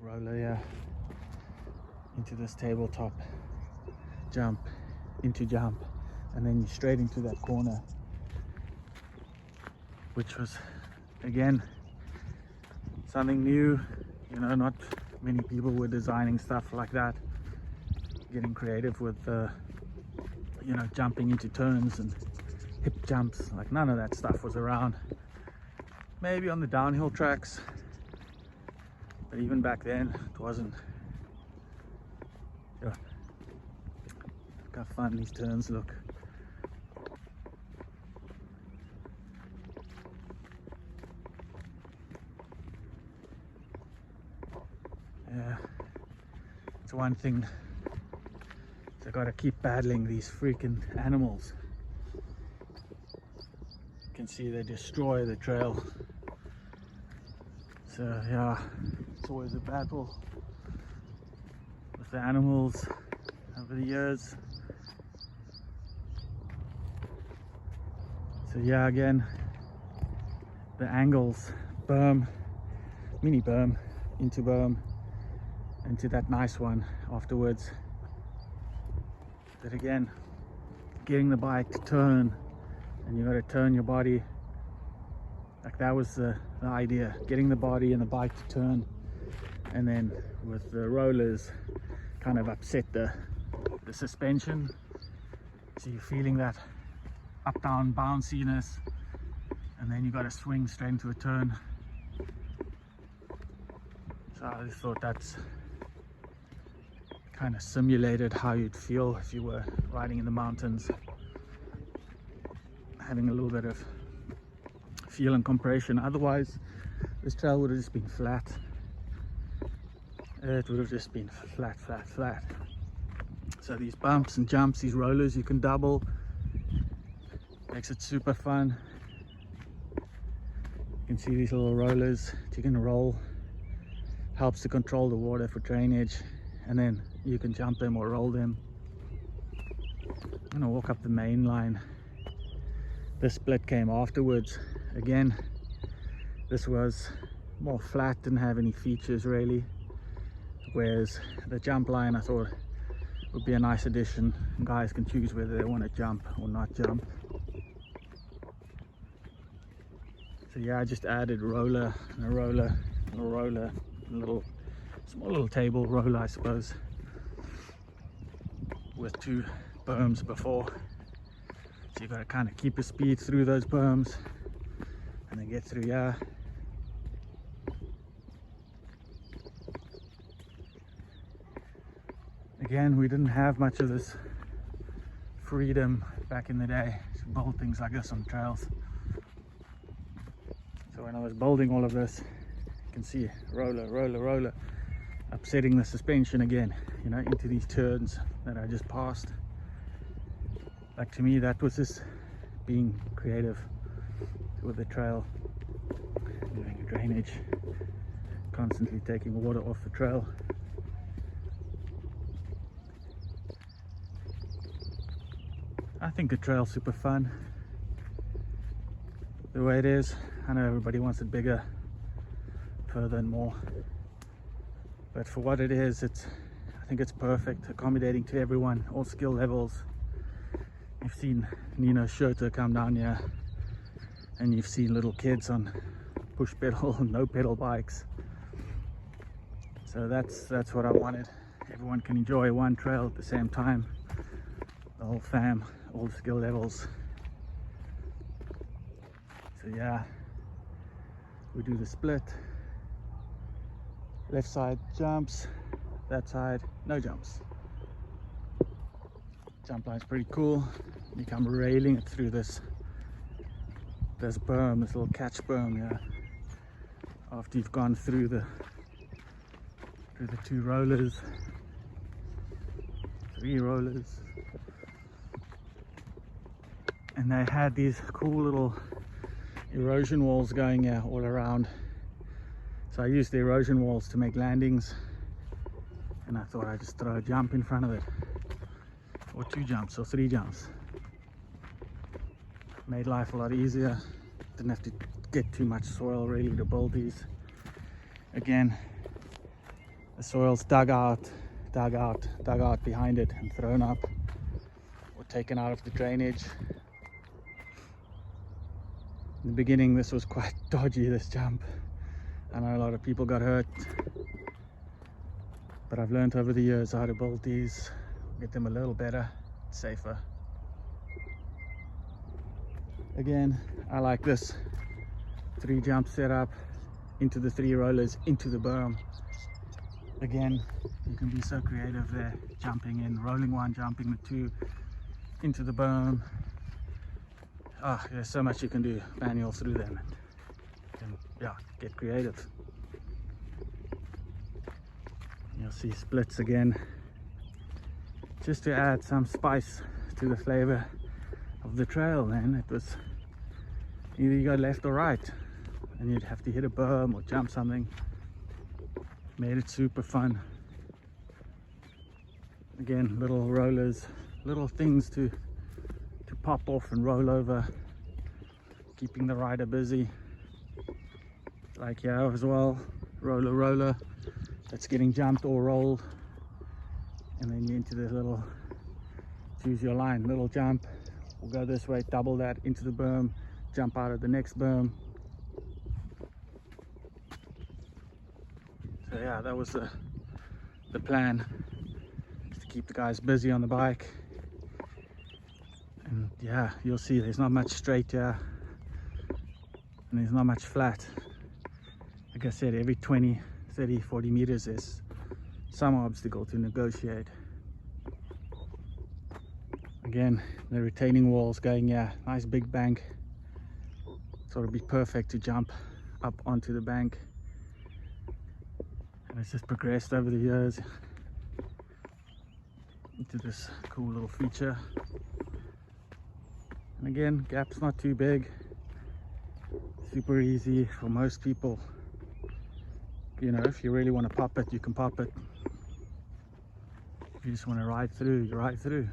roller here into this tabletop, jump into jump, and then you're straight into that corner, which was again something new. You know, not many people were designing stuff like that, getting creative with you know, jumping into turns and hip jumps. Like, none of that stuff was around. Maybe on the downhill tracks, but even back then it wasn't. Yeah. Look how fun these turns look. Yeah, it's one thing. So I gotta keep battling these freaking animals. You can see they destroy the trail. So yeah, it's always a battle with the animals over the years. So yeah, again, the angles, berm, mini berm, into that nice one afterwards. But again, getting the bike to turn, and you got to turn your body. Like, that was the idea, getting the body and the bike to turn, and then with the rollers kind of upset the suspension, so you're feeling that up down bounciness, and then you got to swing straight into a turn. So I just thought that's kind of simulated how you'd feel if you were riding in the mountains, having a little bit of feel and compression. Otherwise this trail would have just been flat. It would have just been flat. So these bumps and jumps, these rollers, you can double, makes it super fun. You can see these little rollers that you can roll, helps to control the water for drainage, and then you can jump them or roll them. I'm gonna walk up the main line. This split came afterwards. Again, this was more flat, didn't have any features really, whereas the jump line I thought would be a nice addition. Guys can choose whether they want to jump or not jump. So yeah, I just added roller and a roller and a roller, a small little table roller, I suppose, with two berms before. So you got to kind of keep your speed through those berms and then get through here. Again, we didn't have much of this freedom back in the day to build things like this on trails. So when I was building all of this, you can see roller, upsetting the suspension again, you know, into these turns that I just passed. Like, to me, that was just being creative with the trail, doing drainage, constantly taking water off the trail. I think the trail's super fun the way it is. I know everybody wants it bigger, further and more, but for what it is, I think it's perfect, accommodating to everyone, all skill levels. You've seen Nino Schurter come down here, and you've seen little kids on push pedal and no pedal bikes. So that's what I wanted. Everyone can enjoy one trail at the same time, the whole fam, all the skill levels. So yeah, we do the split. Left side jumps, that side no jumps. Jump line's pretty cool. You come railing it through this berm, this little catch berm here. After you've gone through the two rollers, 3 rollers, and they had these cool little erosion walls going here all around. So I used the erosion walls to make landings, and I thought I'd just throw a jump in front of it, or 2 jumps or 3 jumps. Made life a lot easier. Didn't have to get too much soil really to build these. Again, the soil's dug out behind it and thrown up or taken out of the drainage. In the beginning this was quite dodgy, this jump. I know a lot of people got hurt, but I've learned over the years how to build these, get them a little better, safer. Again, I like this 3 jump setup into the 3 rollers into the berm. Again, you can be so creative there, jumping in, rolling 1, jumping the 2 into the berm. Ah, there's so much you can do manual through them, and yeah, get creative. You'll see splits again, just to add some spice to the flavor of the trail. Then it was either you go left or right, and you'd have to hit a berm or jump something. Made it super fun. Again, little rollers, little things to pop off and roll over, keeping the rider busy. Like here as well, roller that's getting jumped or rolled, and then you're into the little, choose your line, little jump, we'll go this way, double that into the berm, jump out of the next berm. So yeah, that was the plan, to keep the guys busy on the bike. And yeah, you'll see there's not much straight here, and there's not much flat. Like I said, every 20, 30, 40 meters there's some obstacle to negotiate. Again, the retaining walls going, yeah, nice big bank. So it'll be perfect to jump up onto the bank. And it's just progressed over the years into this cool little feature. And again, gap's not too big, super easy for most people. You know, if you really want to pop it, you can pop it. If you just want to ride through, you ride through.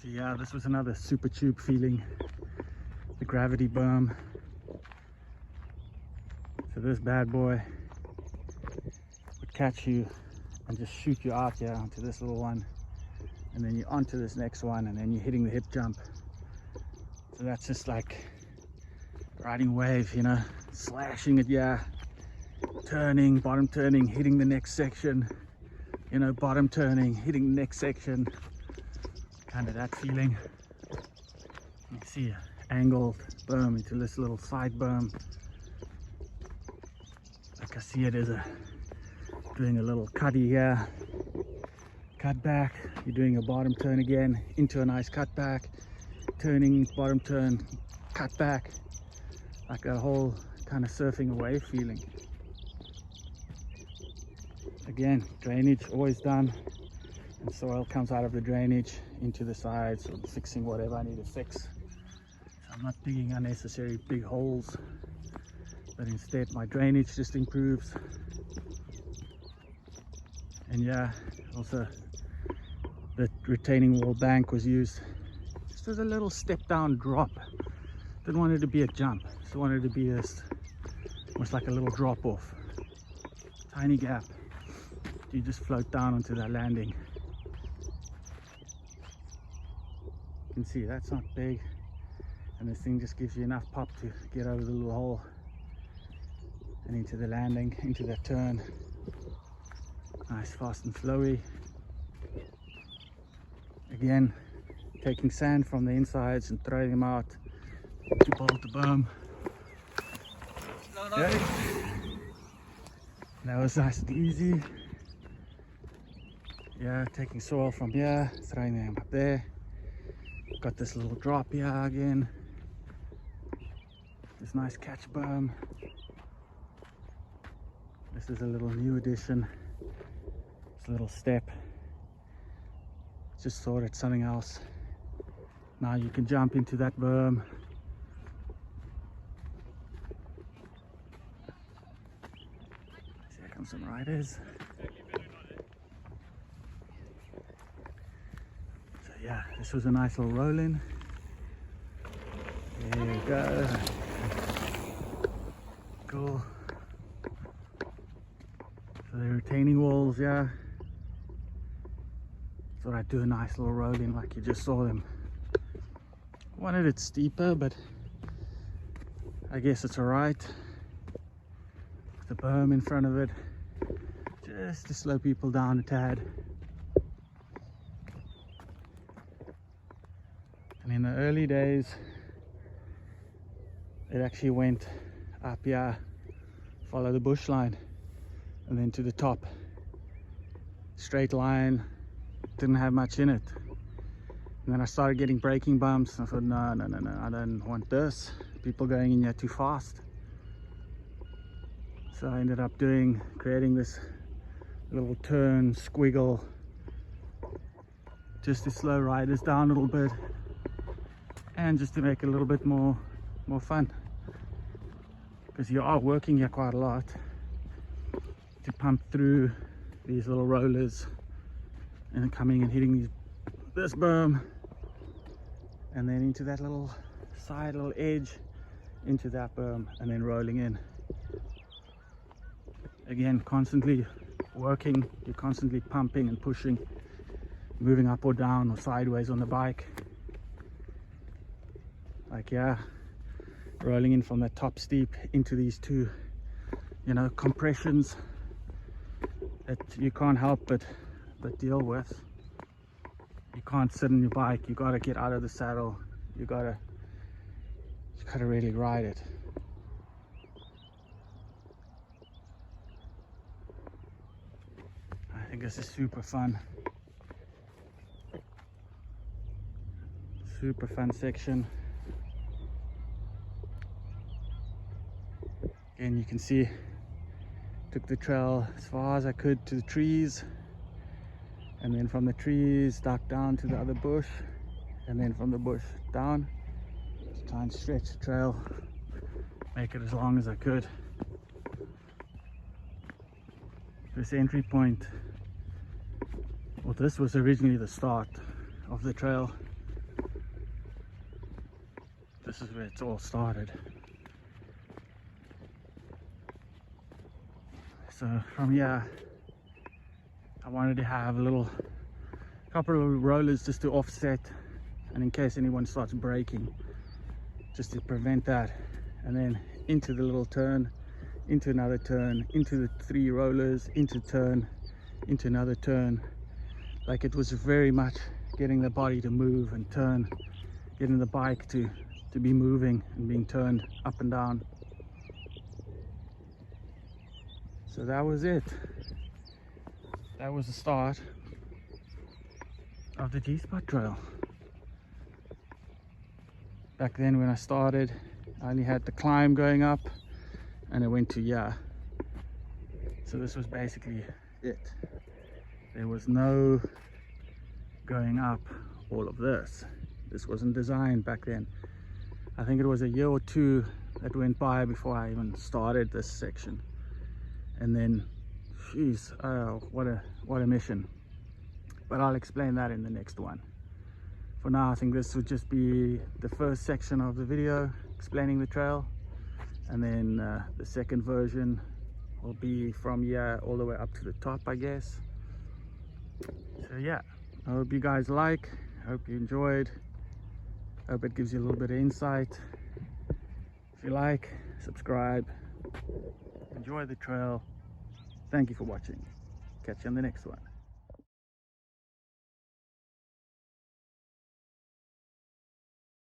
So yeah, this was another super tube feeling, the gravity berm. So this bad boy would catch you and just shoot you out here onto this little one, and then you're onto this next one, and then you're hitting the hip jump. So that's just like riding wave, you know, slashing it, yeah, turning, bottom turning, hitting the next section, you know, bottom turning, hitting the next section, kind of that feeling. You see angled berm into this little side berm. Like I see it as doing a little cutty here, cut back, you're doing a bottom turn again into a nice cut back, turning, bottom turn, cut back, like a whole kind of surfing away feeling. Again, drainage always done, and soil comes out of the drainage into the sides, so I'm fixing whatever I need to fix. So I'm not digging unnecessary big holes, but instead my drainage just improves. And yeah, also the retaining wall bank was used just as a little step down drop. Didn't want it to be a jump, just wanted it to be almost like a little drop off, tiny gap. You just float down onto that landing. You can see that's not big, and this thing just gives you enough pop to get over the little hole and into the landing, into that turn. Nice, fast and flowy. Again, taking sand from the insides and throwing them out to build the berm. No. Yeah. That was nice and easy. Yeah, taking soil from here, throwing them up there. Got this little drop here again. This nice catch berm. This is a little new addition. It's a little step. Just thought it's something else. Now you can jump into that berm. Here comes some riders. So yeah, this was a nice little roll in. There you go. Cool. So the retaining walls, yeah. Thought I'd do a nice little roll in like you just saw them. Wanted it steeper, but I guess it's alright. The berm in front of it, just to slow people down a tad. And in the early days, it actually went up here, follow the bush line, and then to the top. Straight line, didn't have much in it. And then I started getting braking bumps. I thought, no, I don't want this. People going in here too fast. So I ended up creating this little turn squiggle just to slow riders down a little bit and just to make it a little bit more fun, because you are working here quite a lot to pump through these little rollers and then coming and hitting this berm and then into that little edge into that berm and then rolling in. Again, constantly working, you're constantly pumping and pushing, moving up or down or sideways on the bike. Like, yeah, rolling in from that top steep into these two, you know, compressions that you can't help but deal with. You can't sit on your bike, you gotta get out of the saddle, you gotta really ride it. I think this is super fun. Super fun section. Again, you can see, took the trail as far as I could to the trees, and then from the trees duck down to the other bush, and then from the bush down. Just try and stretch the trail, make it as long as I could. This entry point, well, this was originally the start of the trail. This is where it's all started. So from here, I wanted to have a couple of rollers just to offset, and in case anyone starts braking, just to prevent that. And then into the little turn, into another turn, into the 3 rollers, into turn, into another turn. Like, it was very much getting the body to move and turn, getting the bike to be moving and being turned up and down. So that was it. That was the start of the G-Spot Trail. Back then when I started, I only had the climb going up and it went to here. So this was basically it. There was no going up all of this. This wasn't designed back then. I think it was a year or 2 that went by before I even started this section. And then, jeez, oh, what a mission. But I'll explain that in the next one. For now, I think this would just be the first section of the video explaining the trail, and then the second version will be from here all the way up to the top, I guess. So yeah, I hope you guys I hope you enjoyed. I hope it gives you a little bit of insight. If you like, subscribe, enjoy the trail. Thank you for watching. Catch you on the next one.